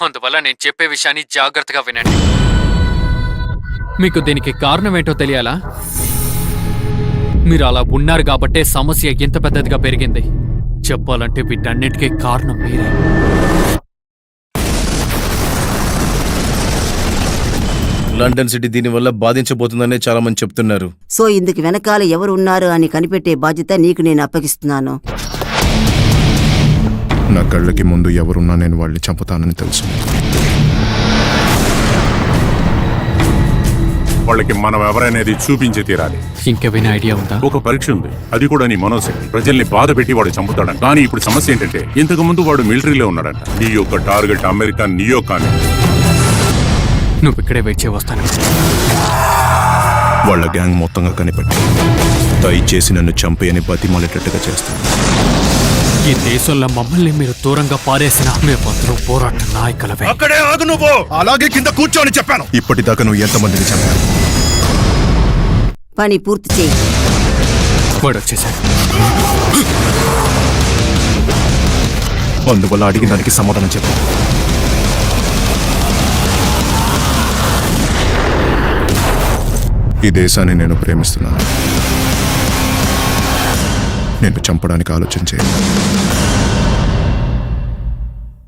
అందువల్ల నేను చెప్పే విషయాన్ని జాగ్రత్తగా వినండి. మీకు దీనికి కారణం ఏంటో తెలియాలా? మీరు అలా ఉన్నారు కాబట్టే సమస్య ఎంత పెద్దదిగా పెరిగింది. చెప్పాలంటే వీటన్నిటికీ కారణం మీరే. లండన్ సిటీ దీనివల్ల బాధించబోతుందనే చాలా మంది చెప్తున్నారు. సో ఇందుకు వెనకాల ఎవరు ఉన్నారు అని కనిపెట్టే బాధ్యత నీకు నేను అప్పగిస్తున్నాను. నా కళ్ళకి ముందు ఎవరున్నా నేను వాళ్ళని చంపుతానని తెలుసు. వాళ్ళకి మనం ఎవరనేది చూపించి తీరాలి. ఇంకేమైనా ఐడియా ఉందా? ఒక పరీక్ష ఉంది, అది కూడా నీ మనోశక్తి. ప్రజల్ని బాధ పెట్టి వాడు చంపుతాడంట. కానీ ఇప్పుడు సమస్య ఏంటంటే ఇంతకు ముందు వాడు మిలిటరీలో ఉన్నాడంట. నీ యొక్క టార్గెట్ అమెరికా నియోకాని. నువ్వు ఇక్కడే వెయిట్ చేయి, వస్తాను. వాళ్ళ గ్యాంగ్ మొత్తంగా కనిపెట్టి దయచేసి నన్ను చంపేయని బతిమాలేటట్టుగా చేస్తాను. ఈ దేశంలో మమ్మల్ని మీరు దూరంగా పారేసిన మేమందరం పోరాట నాయకులవే. అక్కడే ఆగు నువ్వు. అలాగే కింద కూర్చోని చెప్పాను. ఇప్పటిదాకా నువ్వు ఎంతమందిని చంపావు? పని పూర్తి చేయి. వాడు వచ్చేసాడు. అందువల్ల అడిగిన దానికి సమాధానం చెప్పు. ఈ దేశాన్ని నేను ప్రేమిస్తున్నాను. నేను చంపడానికి ఆలోచన చేయను.